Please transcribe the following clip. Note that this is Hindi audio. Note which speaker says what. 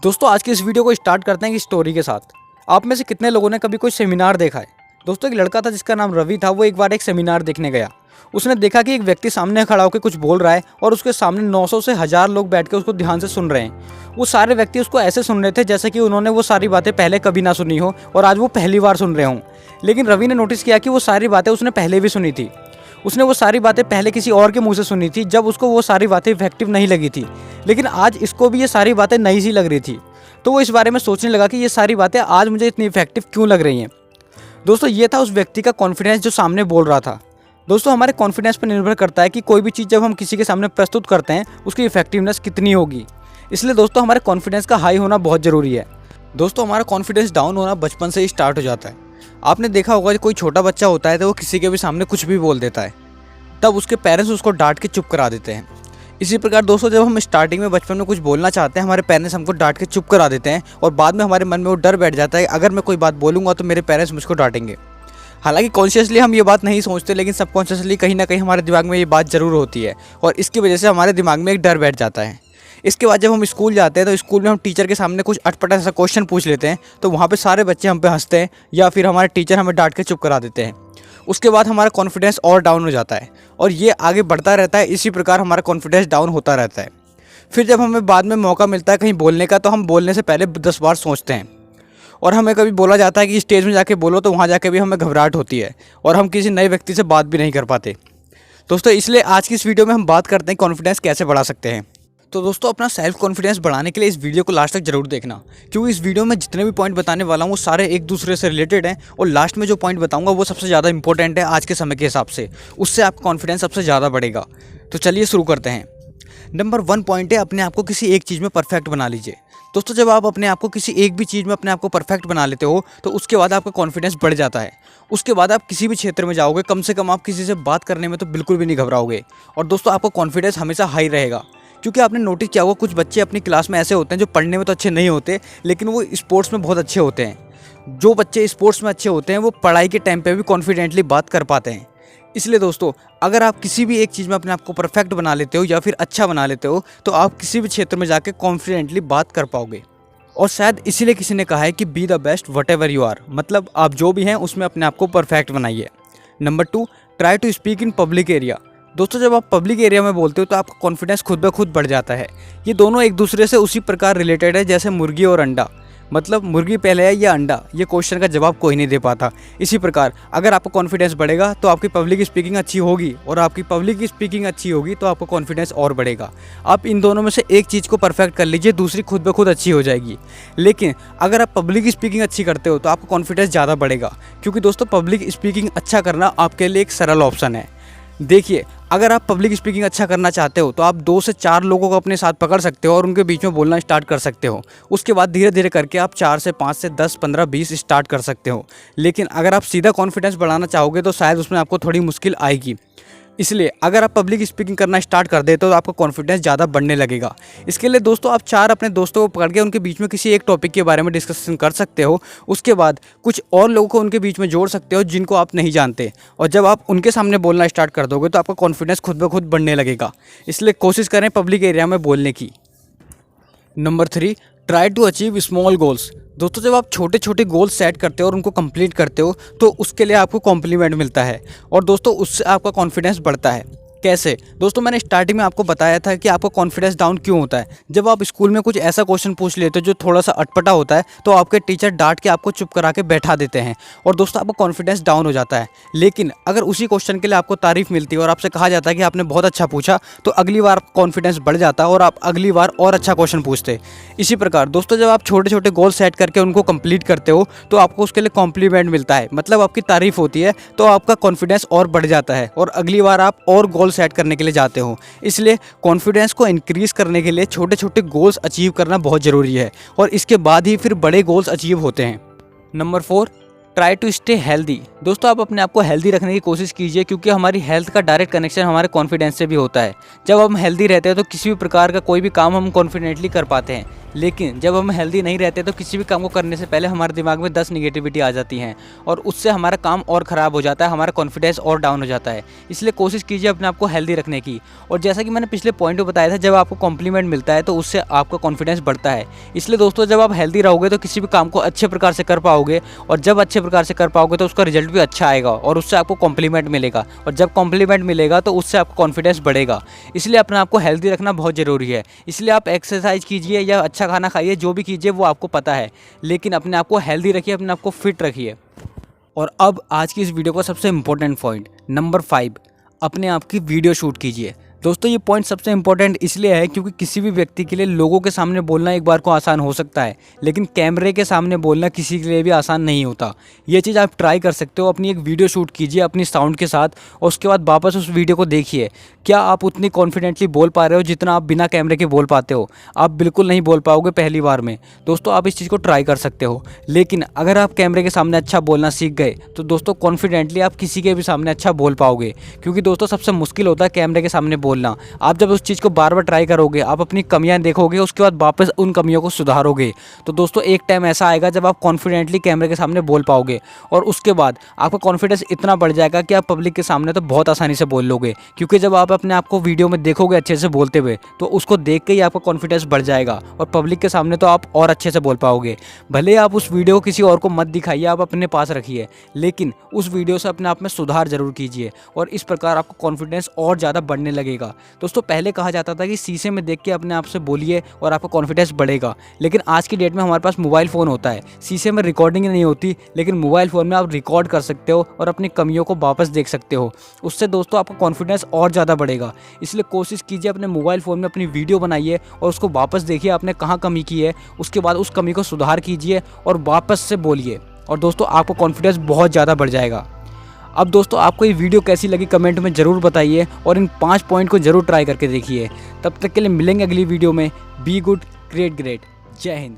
Speaker 1: दोस्तों आज की इस वीडियो को स्टार्ट करते हैं कि स्टोरी के साथ। आप में से कितने लोगों ने कभी कोई सेमिनार देखा है। दोस्तों एक लड़का था जिसका नाम रवि था। वो एक बार एक सेमिनार देखने गया। उसने देखा कि एक व्यक्ति सामने खड़ा होकर कुछ बोल रहा है और उसके सामने 900 से 1000 लोग बैठ के उसको ध्यान से सुन रहे हैं। वो सारे व्यक्ति उसको ऐसे सुन रहे थे जैसे कि उन्होंने वो सारी बातें पहले कभी ना सुनी हो और आज वो पहली बार सुन रहे हों। लेकिन रवि ने नोटिस किया कि वो सारी बातें उसने पहले भी सुनी थी। उसने वो सारी बातें पहले किसी और के मुंह से सुनी थी जब उसको वो सारी बातें इफेक्टिव नहीं लगी थी, लेकिन आज इसको भी ये सारी बातें नई सी लग रही थी। तो वो इस बारे में सोचने लगा कि ये सारी बातें आज मुझे इतनी इफेक्टिव क्यों लग रही हैं। दोस्तों ये था उस व्यक्ति का कॉन्फिडेंस जो सामने बोल रहा था। दोस्तों हमारे कॉन्फिडेंस पर निर्भर करता है कि कोई भी चीज़ जब हम किसी के सामने प्रस्तुत करते हैं उसकी इफेक्टिवनेस कितनी होगी। इसलिए दोस्तों हमारे कॉन्फिडेंस का हाई होना बहुत ज़रूरी है। दोस्तों हमारा कॉन्फिडेंस डाउन होना बचपन से ही स्टार्ट हो जाता है। आपने देखा होगा कि कोई छोटा बच्चा होता है तो वो किसी के भी सामने कुछ भी बोल देता है, तब उसके पेरेंट्स उसको डांट के चुप करा देते हैं। इसी प्रकार दोस्तों जब हम स्टार्टिंग में बचपन में कुछ बोलना चाहते हैं, हमारे पेरेंट्स हमको डांट के चुप करा देते हैं और बाद में हमारे मन में वो डर बैठ जाता है, अगर मैं कोई बात बोलूँगा तो मेरे पेरेंट्स मुझको डांटेंगे। हालांकि कॉन्शियसली हम ये बात नहीं सोचते, लेकिन सबकॉन्शियसली कहीं ना कहीं हमारे दिमाग में ये बात ज़रूर होती है और इसकी वजह से हमारे दिमाग में एक डर बैठ जाता है। इसके बाद जब हम स्कूल जाते हैं तो स्कूल में हम टीचर के सामने कुछ अटपटा सा क्वेश्चन पूछ लेते हैं, तो वहाँ पे सारे बच्चे हम पे हंसते हैं या फिर हमारे टीचर हमें डांट के चुप करा देते हैं। उसके बाद हमारा कॉन्फिडेंस और डाउन हो जाता है और ये आगे बढ़ता रहता है। इसी प्रकार हमारा कॉन्फिडेंस डाउन होता रहता है। फिर जब हमें बाद में मौका मिलता है कहीं बोलने का, तो हम बोलने से पहले 10 बार सोचते हैं और हमें कभी बोला जाता है कि स्टेज में जाके बोलो, तो वहाँ जाके भी हमें घबराहट होती है और हम किसी नए व्यक्ति से बात भी नहीं कर पाते। दोस्तों इसलिए आज की इस वीडियो में हम बात करते हैं कॉन्फिडेंस कैसे बढ़ा सकते हैं। तो दोस्तों अपना सेल्फ कॉन्फिडेंस बढ़ाने के लिए इस वीडियो को लास्ट तक जरूर देखना, क्योंकि इस वीडियो में जितने भी पॉइंट बताने वाला हूँ वो सारे एक दूसरे से रिलेटेड हैं और लास्ट में जो पॉइंट बताऊंगा वो सबसे ज़्यादा इंपॉर्टेंट है आज के समय के हिसाब से। उससे आपका कॉन्फिडेंस सबसे ज़्यादा बढ़ेगा। तो चलिए शुरू करते हैं। नंबर 1 पॉइंट है, अपने आप को किसी एक चीज़ में परफेक्ट बना लीजिए। दोस्तों जब आप अपने आप को किसी एक भी चीज़ में अपने आप को परफेक्ट बना लेते हो तो उसके बाद आपका कॉन्फिडेंस बढ़ जाता है। उसके बाद आप किसी भी क्षेत्र में जाओगे, कम से कम आप किसी से बात करने में तो बिल्कुल भी नहीं घबराओगे और दोस्तों आपका कॉन्फिडेंस हमेशा हाई रहेगा। क्योंकि आपने नोटिस किया होगा कुछ बच्चे अपनी क्लास में ऐसे होते हैं जो पढ़ने में तो अच्छे नहीं होते, लेकिन वो स्पोर्ट्स में बहुत अच्छे होते हैं। जो बच्चे स्पोर्ट्स में अच्छे होते हैं वो पढ़ाई के टाइम पे भी कॉन्फिडेंटली बात कर पाते हैं। इसलिए दोस्तों अगर आप किसी भी एक चीज़ में अपने आप को परफेक्ट बना लेते हो या फिर अच्छा बना लेते हो तो आप किसी भी क्षेत्र में जाके कॉन्फिडेंटली बात कर पाओगे। और शायद इसीलिए किसी ने कहा है कि be the best whatever you are, मतलब आप जो भी हैं उसमें अपने आप को परफेक्ट बनाइए। Number 2, try to speak in public area. दोस्तों जब आप पब्लिक एरिया में बोलते हो तो आपका कॉन्फिडेंस खुद ब खुद बढ़ जाता है। ये दोनों एक दूसरे से उसी प्रकार रिलेटेड है जैसे मुर्गी और अंडा, मतलब मुर्गी पहले है या अंडा, ये क्वेश्चन का जवाब कोई नहीं दे पाता। इसी प्रकार अगर आपका कॉन्फिडेंस बढ़ेगा तो आपकी पब्लिक स्पीकिंग अच्छी होगी और आपकी पब्लिक स्पीकिंग अच्छी होगी तो आपका कॉन्फिडेंस और बढ़ेगा। आप इन दोनों में से एक चीज़ को परफेक्ट कर लीजिए, दूसरी खुद ब खुद अच्छी हो जाएगी। लेकिन अगर आप पब्लिक स्पीकिंग अच्छी करते हो तो आपका कॉन्फिडेंस ज़्यादा बढ़ेगा, क्योंकि दोस्तों पब्लिक स्पीकिंग अच्छा करना आपके लिए एक सरल ऑप्शन है। देखिए अगर आप पब्लिक स्पीकिंग अच्छा करना चाहते हो तो आप 2 से 4 लोगों को अपने साथ पकड़ सकते हो और उनके बीच में बोलना स्टार्ट कर सकते हो। उसके बाद धीरे धीरे करके आप 4 से 5 से 10, 15, 20 स्टार्ट कर सकते हो। लेकिन अगर आप सीधा कॉन्फिडेंस बढ़ाना चाहोगे तो शायद उसमें आपको थोड़ी मुश्किल आएगी। इसलिए अगर आप पब्लिक स्पीकिंग करना स्टार्ट कर देते हो तो आपका कॉन्फिडेंस ज़्यादा बढ़ने लगेगा। इसके लिए दोस्तों आप 4 अपने दोस्तों को पकड़ के उनके बीच में किसी एक टॉपिक के बारे में डिस्कशन कर सकते हो। उसके बाद कुछ और लोगों को उनके बीच में जोड़ सकते हो जिनको आप नहीं जानते, और जब आप उनके सामने बोलना स्टार्ट कर दोगे तो आपका कॉन्फिडेंस खुद ब खुद बढ़ने लगेगा। इसलिए कोशिश करें पब्लिक एरिया में बोलने की। Number 3, try to achieve small goals. दोस्तों जब आप छोटे छोटे गोल्स सेट करते हो और उनको कंप्लीट करते हो तो उसके लिए आपको कॉम्प्लीमेंट मिलता है और दोस्तों उससे आपका कॉन्फिडेंस बढ़ता है। कैसे? दोस्तों मैंने स्टार्टिंग में आपको बताया था कि आपका कॉन्फिडेंस डाउन क्यों होता है। जब आप स्कूल में कुछ ऐसा क्वेश्चन पूछ लेते हो जो थोड़ा सा अटपटा होता है तो आपके टीचर डांट के आपको चुप करा के बैठा देते हैं और दोस्तों आपका कॉन्फिडेंस डाउन हो जाता है। लेकिन अगर उसी क्वेश्चन के लिए आपको तारीफ मिलती है और आपसे कहा जाता है कि आपने बहुत अच्छा पूछा, तो अगली बार कॉन्फिडेंस बढ़ जाता है और आप अगली बार और अच्छा क्वेश्चन पूछते। इसी प्रकार दोस्तों जब आप छोटे छोटे गोल सेट करके उनको कंप्लीट करते हो तो आपको उसके लिए कॉम्प्लीमेंट मिलता है, मतलब आपकी तारीफ होती है, तो आपका कॉन्फिडेंस और बढ़ जाता है और अगली बार आप और गोल सेट करने के लिए जाते हो। इसलिए कॉन्फिडेंस को इंक्रीज करने के लिए छोटे छोटे गोल्स अचीव करना बहुत ज़रूरी है और इसके बाद ही फिर बड़े गोल्स अचीव होते हैं। Number 4, try to stay healthy. दोस्तों आप अपने आप को हेल्दी रखने की कोशिश कीजिए, क्योंकि हमारी हेल्थ का डायरेक्ट कनेक्शन हमारे कॉन्फिडेंस से भी होता है। जब हम हेल्दी रहते हैं तो किसी भी प्रकार का कोई भी काम हम कॉन्फिडेंटली कर पाते हैं, लेकिन जब हम हेल्दी नहीं रहते तो किसी भी काम को करने से पहले हमारे दिमाग में 10 निगेटिविटी आ जाती हैं और उससे हमारा काम और ख़राब हो जाता है, हमारा कॉन्फिडेंस और डाउन हो जाता है। इसलिए कोशिश कीजिए अपने आप को हेल्दी रखने की। और जैसा कि मैंने पिछले पॉइंट में बताया था, जब आपको कॉम्प्लीमेंट मिलता है तो उससे आपका कॉन्फिडेंस बढ़ता है। इसलिए दोस्तों जब आप हेल्दी रहोगे तो किसी भी काम को अच्छे प्रकार से कर पाओगे, और जब अच्छे प्रकार से कर पाओगे तो उसका रिजल्ट भी अच्छा आएगा और उससे आपको कॉम्प्लीमेंट मिलेगा, और जब कॉम्प्लीमेंट मिलेगा तो उससे आपका कॉन्फिडेंस बढ़ेगा। इसलिए अपने आप को हेल्दी रखना बहुत ज़रूरी है। इसलिए आप एक्सरसाइज कीजिए या अच्छा खाना खाइए, जो भी कीजिए वो आपको पता है, लेकिन अपने आप को हेल्दी रखिए, अपने आप को फिट रखिए। और अब आज की इस वीडियो का सबसे इम्पोर्टेंट पॉइंट नंबर 5, अपने आप की वीडियो शूट कीजिए। दोस्तों ये पॉइंट सबसे इम्पोर्टेंट इसलिए है क्योंकि किसी भी व्यक्ति के लिए लोगों के सामने बोलना एक बार को आसान हो सकता है, लेकिन कैमरे के सामने बोलना किसी के लिए भी आसान नहीं होता। ये चीज़ आप ट्राई कर सकते हो। अपनी एक वीडियो शूट कीजिए अपनी साउंड के साथ, और उसके बाद वापस उस वीडियो को देखिए। क्या आप उतनी कॉन्फिडेंटली बोल पा रहे हो जितना आप बिना कैमरे के बोल पाते हो? आप बिल्कुल नहीं बोल पाओगे पहली बार में। दोस्तों आप इस चीज़ को ट्राई कर सकते हो, लेकिन अगर आप कैमरे के सामने अच्छा बोलना सीख गए तो दोस्तों कॉन्फिडेंटली आप किसी के भी सामने अच्छा बोल पाओगे। क्योंकि दोस्तों सबसे मुश्किल होता है कैमरे के सामने बोलना। आप जब उस चीज़ को बार बार ट्राई करोगे, आप अपनी कमियां देखोगे, उसके बाद वापस उन कमियों को सुधारोगे, तो दोस्तों एक टाइम ऐसा आएगा जब आप कॉन्फिडेंटली कैमरे के सामने बोल पाओगे, और उसके बाद आपका कॉन्फिडेंस इतना बढ़ जाएगा कि आप पब्लिक के सामने तो बहुत आसानी से बोल लोगे। क्योंकि जब आप अपने आप को वीडियो में देखोगे अच्छे से बोलते हुए, तो उसको देख के ही आपका कॉन्फिडेंस बढ़ जाएगा, और पब्लिक के सामने तो आप और अच्छे से बोल पाओगे। भले आप उस वीडियो को किसी और को मत दिखाइए, आप अपने पास रखिए, लेकिन उस वीडियो से अपने आप में सुधार जरूर कीजिए, और इस प्रकार आपका कॉन्फिडेंस और ज़्यादा बढ़ने लगेगा। दोस्तों पहले कहा जाता था कि शीशे में देख के अपने आप से बोलिए और आपका कॉन्फिडेंस बढ़ेगा, लेकिन आज की डेट में हमारे पास मोबाइल फ़ोन होता है। शीशे में रिकॉर्डिंग नहीं होती, लेकिन मोबाइल फ़ोन में आप रिकॉर्ड कर सकते हो और अपनी कमियों को वापस देख सकते हो। उससे दोस्तों आपका कॉन्फिडेंस और ज़्यादा बढ़ेगा। इसलिए कोशिश कीजिए अपने मोबाइल फ़ोन में अपनी वीडियो बनाइए और उसको वापस देखिए आपने कहाँ कमी की है, उसके बाद उस कमी को सुधार कीजिए और वापस से बोलिए, और दोस्तों आपका कॉन्फिडेंस बहुत ज़्यादा बढ़ जाएगा। अब दोस्तों आपको ये वीडियो कैसी लगी कमेंट में ज़रूर बताइए, और इन 5 पॉइंट को ज़रूर ट्राई करके देखिए। तब तक के लिए मिलेंगे अगली वीडियो में। Be good, create great. जय हिंद।